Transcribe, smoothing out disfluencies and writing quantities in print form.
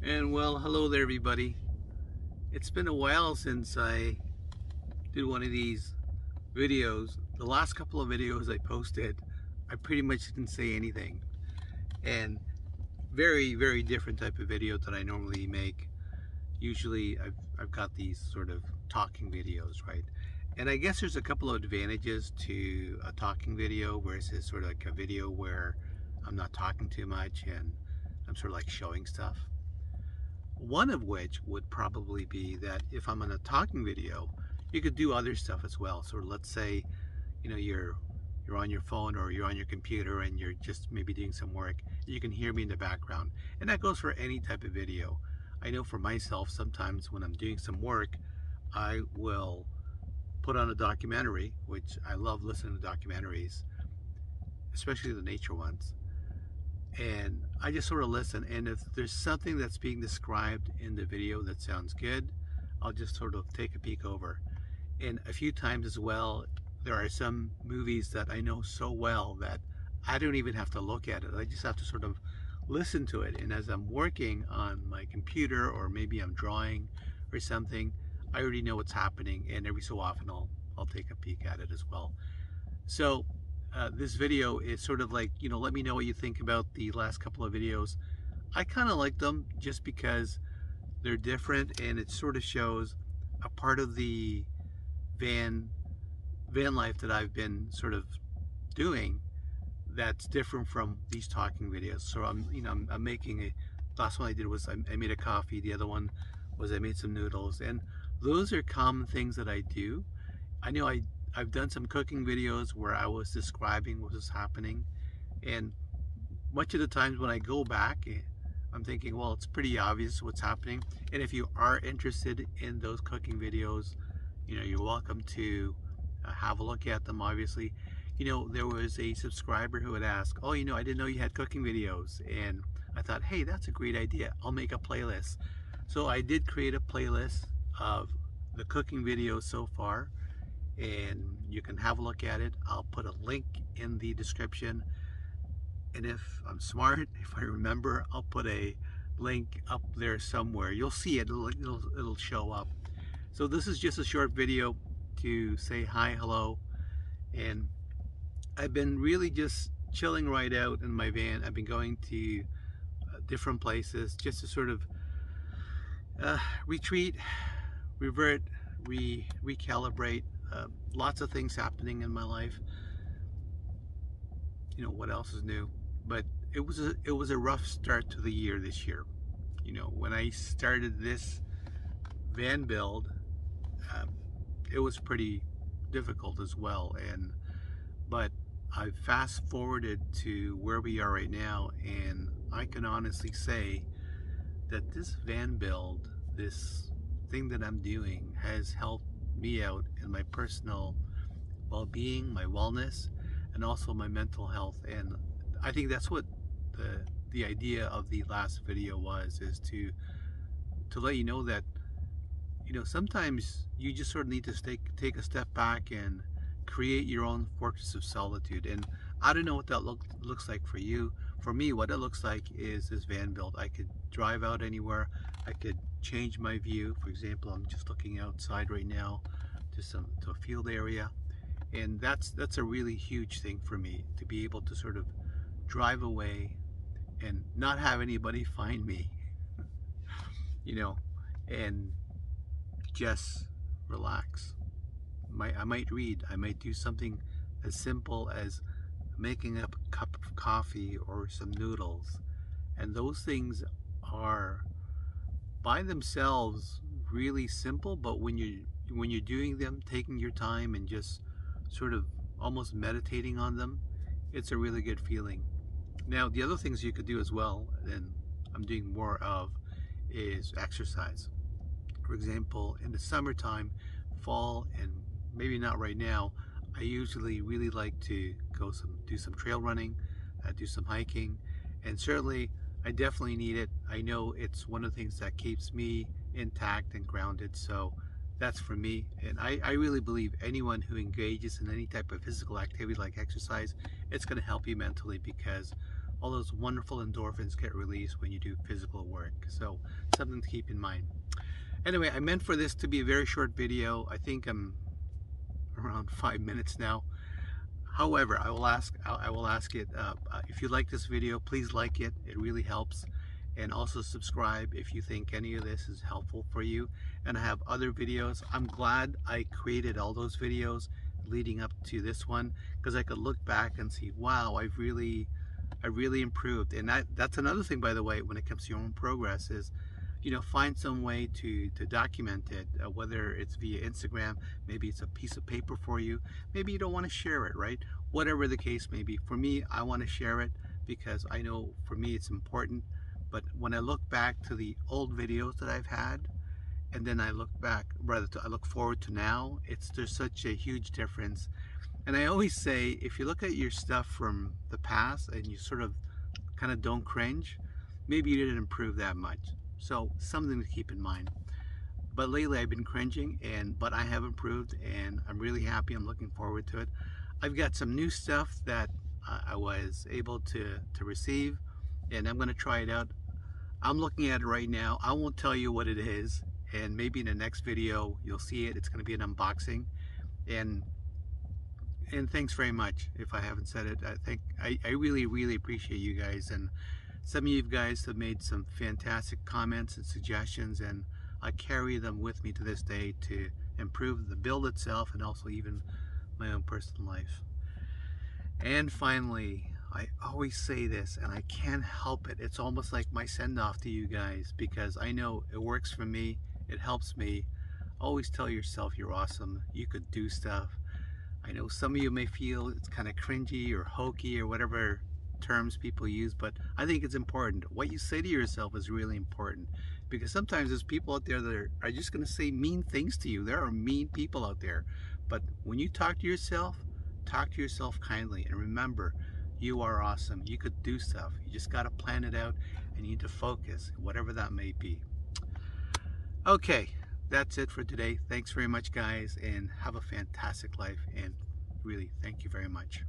And well, hello there everybody. It's been a while since I did one of these videos. The last couple of videos I posted, I pretty much didn't say anything. And very different type of video that I normally make. Usually I've got these sort of talking videos, right? And I guess there's a couple of advantages to a talking video versus sort of like a video where I'm not talking too much and I'm sort of like showing stuff. One of which would probably be that if I'm on a talking video, you could do other stuff as well. So let's say, you know, you're on your phone or you're on your computer and you're just maybe doing some work. You can hear me in the background. And that goes for any type of video. I know for myself, sometimes when I'm doing some work, I will put on a documentary, which I love listening to documentaries, especially the nature ones. And I just sort of listen, and if there's something that's being described in the video that sounds good, I'll just sort of take a peek over. And a few times as well, there are some movies that I know so well that I don't even have to look at it. I just have to sort of listen to it. And as I'm working on my computer, or maybe I'm drawing or something, I already know what's happening, and every so often I'll take a peek at it as well. So this video is sort of like, you know, let me know what you think about the last couple of videos. I kind of like them just because they're different, and it sort of shows a part of the van life that I've been sort of doing that's different from these talking videos. So I'm making a, last one I did was I made a coffee. The other one was I made some noodles, and those are common things that I do. I know I've done some cooking videos where I was describing what was happening, and much of the times when I go back, I'm thinking, well, it's pretty obvious what's happening. And if you are interested in those cooking videos, you know, you're welcome to have a look at them. Obviously, you know, there was a subscriber who had asked, oh, you know, I didn't know you had cooking videos, and I thought, hey, that's a great idea. I'll make a playlist. So I did create a playlist of the cooking videos so far, and you can have a look at it. I'll put a link in the description, and if I'm smart, if I remember, I'll put a link up there somewhere. You'll see it, it'll show up. So this is just a short video to say hi, hello, and I've been really just chilling right out in my van. I've been going to different places just to sort of retreat, revert, recalibrate. Lots of things happening in my life. You know, what else is new? But it was a rough start to the year this year. You know, when I started this van build, it was pretty difficult as well. But I fast forwarded to where we are right now, and I can honestly say that this van build, this thing that I'm doing, has helped me out in my personal well-being, my wellness, and also my mental health. And I think that's what the idea of the last video was, is to let you know that, you know, sometimes you just sort of need to take a step back and create your own fortress of solitude. And I don't know what that looks like for you. For me, what it looks like is this van build. I could drive out anywhere. I could change my view. For example, I'm just looking outside right now to a field area, and that's a really huge thing for me, to be able to sort of drive away and not have anybody find me, you know, and just relax. I might read. I might do something as simple as making up a cup of coffee or some noodles, and those things are by themselves really simple, but when you're doing them, taking your time and just sort of almost meditating on them, it's a really good feeling. Now, the other things you could do as well, and I'm doing more of, is exercise. For example, in the summertime, fall, and maybe not right now, I usually really like to do some trail running, do some hiking, and certainly I definitely need it. I know it's one of the things that keeps me intact and grounded, so that's for me. And I really believe anyone who engages in any type of physical activity like exercise, it's going to help you mentally, because all those wonderful endorphins get released when you do physical work. So something to keep in mind. Anyway, I meant for this to be a very short video. I think I'm around 5 minutes now. However, I will ask it, if you like this video, please like it. It really helps. And also subscribe if you think any of this is helpful for you. And I have other videos. I'm glad I created all those videos leading up to this one, because I could look back and see, wow, I really improved. And that's another thing, by the way, when it comes to your own progress, is, you know, find some way to document it, whether it's via Instagram, maybe it's a piece of paper for you, maybe you don't want to share it, right? Whatever the case may be. For me, I want to share it because I know for me it's important. But when I look back to the old videos that I've had, and then I look back, I look forward to now, there's such a huge difference. And I always say, if you look at your stuff from the past and you sort of kind of don't cringe, maybe you didn't improve that much. So something to keep in mind. But lately I've been cringing, but I have improved, and I'm really happy. I'm looking forward to it. I've got some new stuff that I was able to receive, and I'm going to try it out. I'm looking at it right now. I won't tell you what it is, and maybe in the next video you'll see it. It's going to be an unboxing, and thanks very much. If I haven't said it, I really appreciate you guys, and some of you guys have made some fantastic comments and suggestions, and I carry them with me to this day to improve the build itself and also even my own personal life. And finally, I always say this, and I can't help it. It's almost like my send-off to you guys, because I know it works for me. It helps me. Always tell yourself you're awesome. You could do stuff. I know some of you may feel it's kind of cringy or hokey or whatever terms people use, but I think it's important. What you say to yourself is really important, because sometimes there's people out there that are just going to say mean things to you. There are mean people out there. But when you talk to yourself kindly, and remember, you are awesome. You could do stuff. You just got to plan it out, and you need to focus, whatever that may be. Okay, that's it for today. Thanks very much, guys, and have a fantastic life, and really thank you very much.